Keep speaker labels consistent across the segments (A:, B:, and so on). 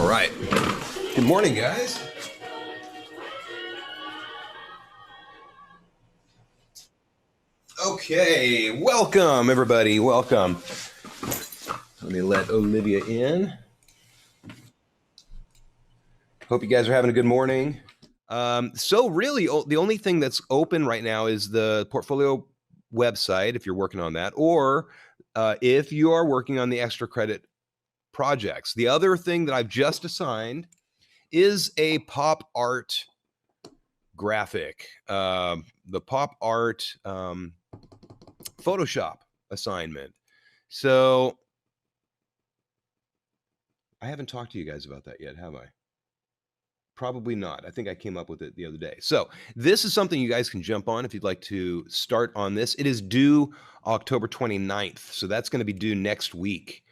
A: right. Good morning, guys. Okay, welcome, everybody. Welcome. Let me let Olivia in. Hope you guys are having a good morning. So really, the only thing that's open right now is the portfolio website, if you're working on that, or if you are working on the extra credit projects. The other thing that I've just assigned is a pop art graphic, the pop art Photoshop assignment. So I haven't talked to you guys about that yet, have I? Probably not. I think I came up with it the other day. So this is something you guys can jump on if you'd like to start on this. It is due October 29th. So that's going to be due next week.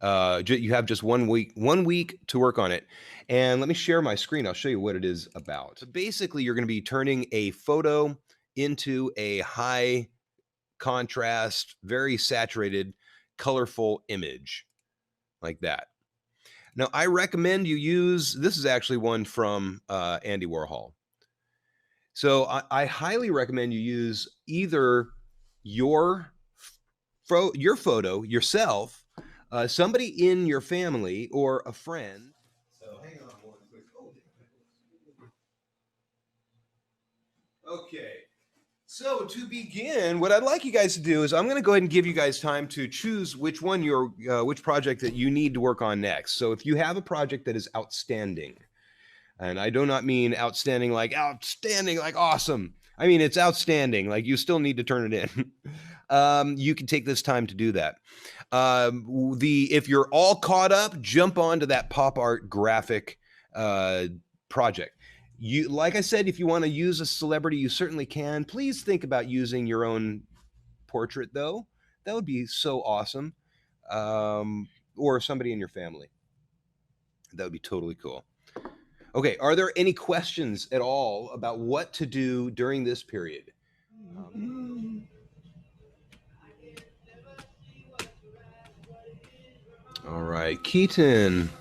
A: You have just 1 week to work on it. And let me share my screen. I'll show you what it is about. So basically, you're going to be turning a photo into a high contrast, very saturated, colorful image like that. Now, I recommend you use, this is actually one from Andy Warhol. So I highly recommend you use either your photo yourself, somebody in your family, or a friend. So hang on one quick. Okay. So to begin, what I'd like you guys to do is I'm going to go ahead and give you guys time to choose which one which project that you need to work on next. So if you have a project that is outstanding, and I do not mean outstanding like awesome. I mean, it's outstanding. Like you still need to turn it in. You can take this time to do that. If you're all caught up, jump onto that pop art graphic project. Like I said, if you want to use a celebrity, you certainly can. Please think about using your own portrait, though. That would be so awesome. Or somebody in your family. That would be totally cool. Okay, are there any questions at all about what to do during this period? All right, Keaton,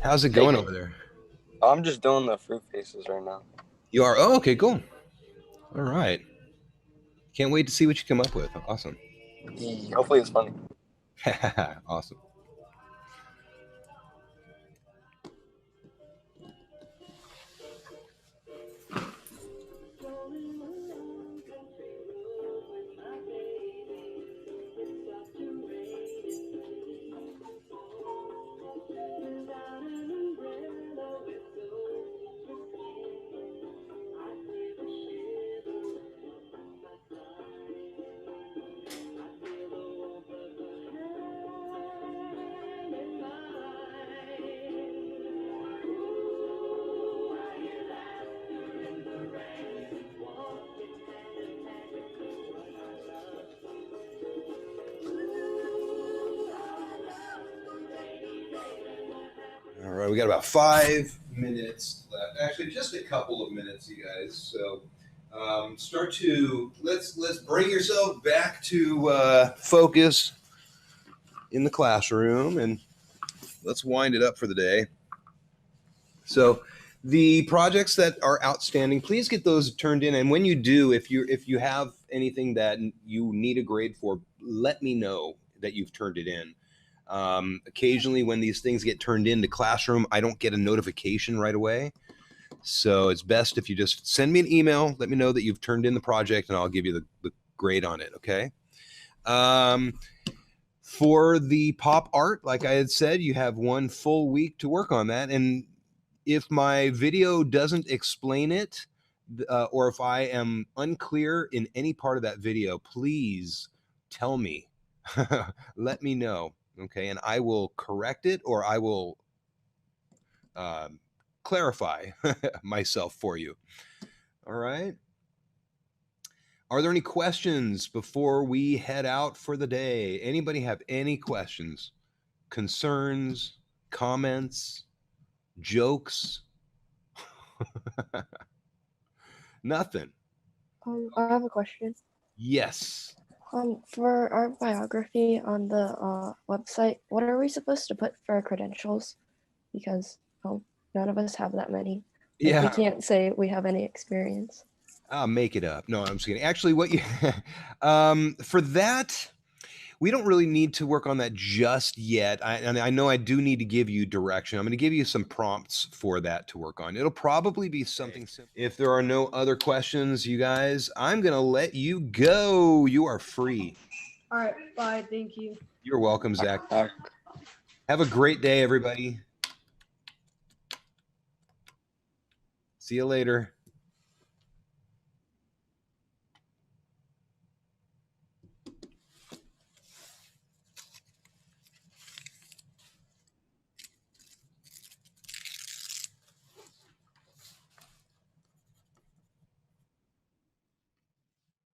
A: how's it going over there?
B: I'm just doing the fruit faces right now.
A: You are? Oh, okay, cool. All right. Can't wait to see what you come up with. Awesome.
B: Hopefully it's funny.
A: Awesome. All right, we got about 5 minutes left. Actually, just a couple of minutes, you guys. So let's bring yourself back to focus in the classroom, and let's wind it up for the day. So the projects that are outstanding, please get those turned in. And when you do, if you have anything that you need a grade for, let me know that you've turned it in. Occasionally when these things get turned into Classroom, I don't get a notification right away. So it's best if you just send me an email, let me know that you've turned in the project, and I'll give you the grade on it, okay? For the pop art, like I had said, you have 1 full week to work on that. And if my video doesn't explain it, or if I am unclear in any part of that video, please tell me. Let me know, okay? And I will correct it, or I will clarify myself for you. All right? Are there any questions before we head out for the day? Anybody have any questions, concerns, comments, jokes? Nothing.
C: I have a question.
A: Yes.
C: For our biography on the website, what are we supposed to put for our credentials? because none of us have that many. Like,
A: Yeah.
C: we can't say we have any experience.
A: I'll make it up. No, I'm just kidding. Actually, what you for that, we don't really need to work on that just yet. And I know I do need to give you direction. I'm going to give you some prompts for that to work on. It'll probably be something simple. If there are no other questions, you guys, I'm going to let you go. You are free.
D: All right, bye. Thank you.
A: You're welcome, Zach.
B: All right.
A: Have a great day, everybody. See you later.